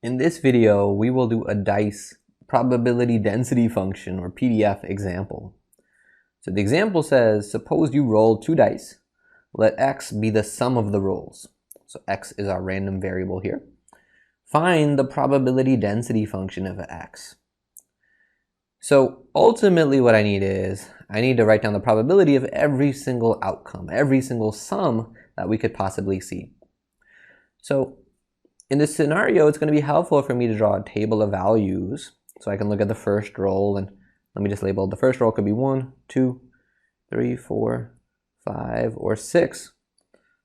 In this video, we will do a DICE probability density function or PDF example. So the example says, suppose you roll 2 dice. Let x be the sum of the rolls. So x is our random variable here. Find the probability density function of x. So ultimately what I need to write down the probability of every single outcome, every single sum that we could possibly see. So in this scenario, it's going to be helpful for me to draw a table of values so I can look at the first roll, and let me just label the first roll could be 1, 2, 3, 4, 5, or 6.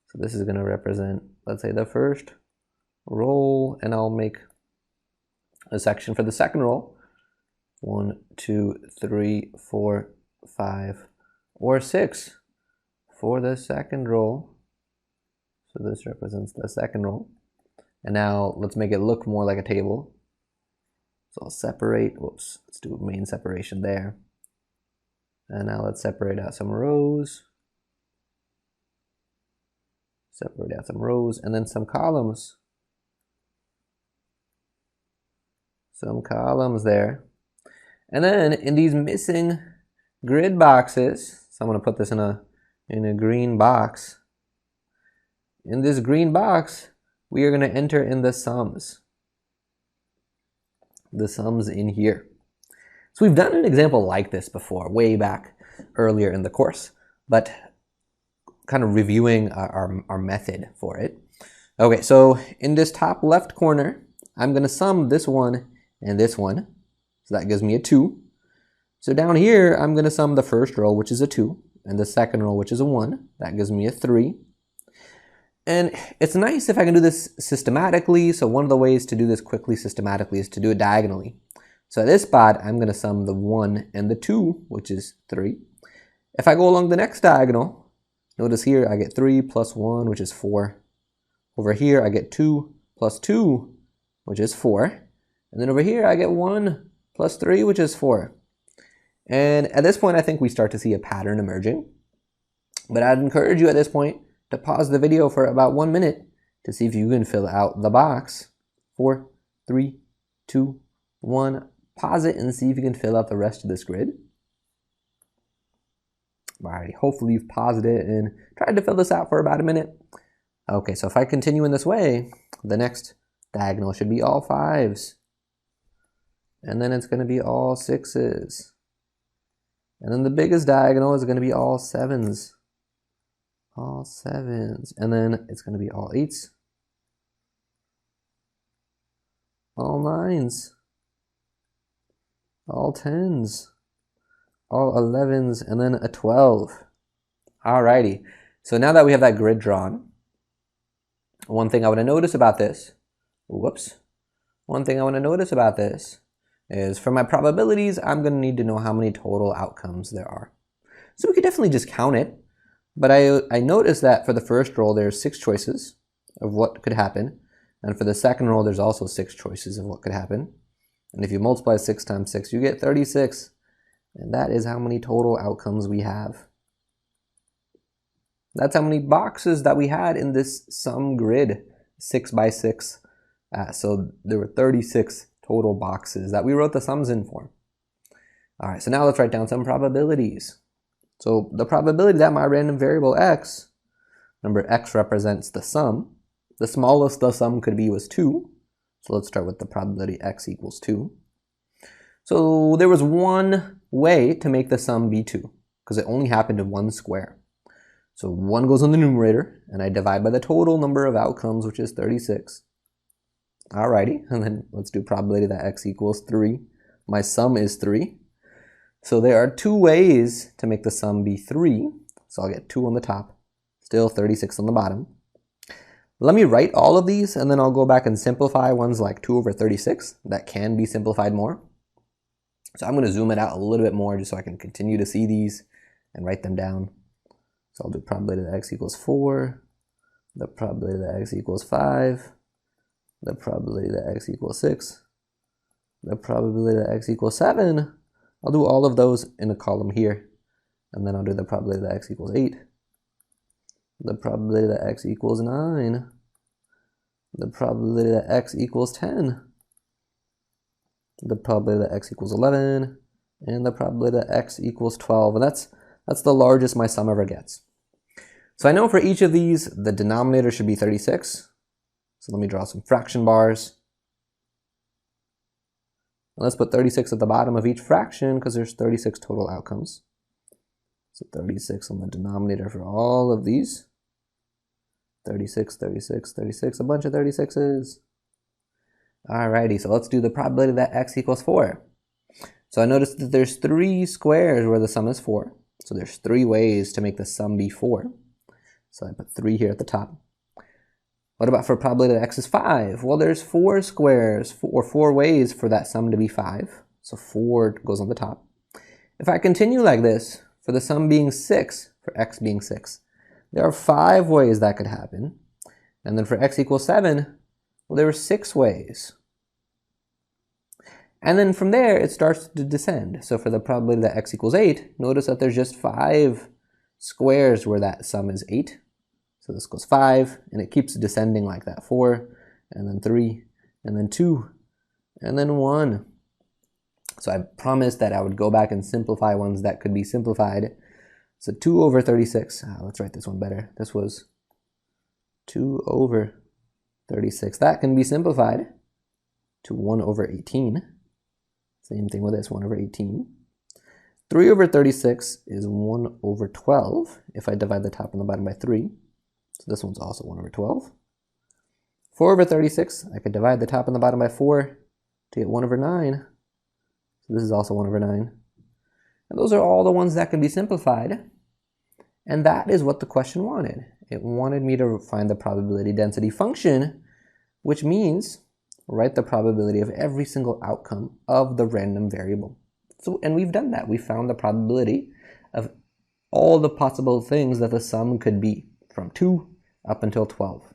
So this is going to represent, let's say, the first roll, and I'll make a section for the second roll. 1, 2, 3, 4, 5, or 6 for the second roll. So this represents the second roll. And now let's make it look more like a table. So I'll separate, let's do main separation there. And now let's separate out some rows. Separate out some rows and then some columns. Some columns there. And then in these missing grid boxes, so I'm going to put this in a green box. In this green box, we are going to enter in the sums. The sums in here. So we've done an example like this before, way back earlier in the course, but kind of reviewing our method for it. Okay, so in this top left corner, I'm going to sum this one and this one. So that gives me a 2. So down here, I'm going to sum the first row, which is a 2, and the second row, which is a 1. That gives me a 3. And it's nice if I can do this systematically. So one of the ways to do this quickly systematically is to do it diagonally. So at this spot, I'm going to sum the 1 and the 2, which is 3. If I go along the next diagonal, notice here I get 3 plus 1, which is 4. Over here, I get 2 plus 2, which is 4. And then over here, I get 1 plus 3, which is 4. And at this point, I think we start to see a pattern emerging. But I'd encourage you at this point to pause the video for about 1 minute to see if you can fill out the box. 4, 3, 2, 1. Pause it and see if you can fill out the rest of this grid. Alrighty, hopefully you've paused it and tried to fill this out for about a minute. Okay, so if I continue in this way, the next diagonal should be all 5s. And then it's going to be all 6s. And then the biggest diagonal is going to be all 7s. All 7s. And then it's going to be all 8s. All 9s. All 10s. All 11s. And then a 12. Alrighty. So now that we have that grid drawn, one thing I want to notice about this, is for my probabilities, I'm going to need to know how many total outcomes there are. So we could definitely just count it. But I noticed that for the first roll, there's 6 choices of what could happen. And for the second roll, there's also 6 choices of what could happen. And if you multiply 6 times 6, you get 36. And that is how many total outcomes we have. That's how many boxes that we had in this sum grid, 6 by 6. So there were 36 total boxes that we wrote the sums in for. All right, so now let's write down some probabilities. So the probability that my random variable x, remember x represents the sum. The smallest the sum could be was 2. So let's start with the probability x equals 2. So there was one way to make the sum be 2, because it only happened in one square. So 1 goes on the numerator, and I divide by the total number of outcomes, which is 36. Alrighty, and then let's do probability that x equals 3. My sum is 3. So there are 2 ways to make the sum be 3. So I'll get 2 on the top, still 36 on the bottom. Let me write all of these, and then I'll go back and simplify ones like 2 over 36. That can be simplified more. So I'm going to zoom it out a little bit more just so I can continue to see these and write them down. So I'll do probability that x equals 4, the probability that x equals 5, the probability that x equals 6, the probability that x equals 7. I'll do all of those in a column here, and then I'll do the probability that x equals 8, the probability that x equals 9, the probability that x equals 10, the probability that x equals 11, and the probability that x equals 12. And that's the largest my sum ever gets. So I know for each of these, the denominator should be 36. So let me draw some fraction bars. And let's put 36 at the bottom of each fraction because there's 36 total outcomes. So 36 on the denominator for all of these. 36, 36, 36, a bunch of 36s. Alrighty, so let's do the probability that x equals 4. So I noticed that there's 3 squares where the sum is 4. So there's 3 ways to make the sum be 4. So I put 3 here at the top. What about for probability that x is 5? Well, there's 4 squares, or 4 ways for that sum to be 5. So 4 goes on the top. If I continue like this, for the sum being 6, for x being 6, there are 5 ways that could happen. And then for x equals 7, well, there are 6 ways. And then from there, it starts to descend. So for the probability that x equals 8, notice that there's just 5 squares where that sum is 8. So this goes 5, and it keeps descending like that. 4, and then 3, and then 2, and then 1. So I promised that I would go back and simplify ones that could be simplified. So 2 over 36. Let's write this one better. This was 2 over 36. That can be simplified to 1 over 18. Same thing with this, 1 over 18. 3 over 36 is 1 over 12 if I divide the top and the bottom by 3. So this one's also 1 over 12. 4 over 36, I could divide the top and the bottom by 4 to get 1 over 9. So this is also 1 over 9. And those are all the ones that can be simplified. And that is what the question wanted. It wanted me to find the probability density function, which means write the probability of every single outcome of the random variable. So, and we've done that. We found the probability of all the possible things that the sum could be, from 2 up until 12.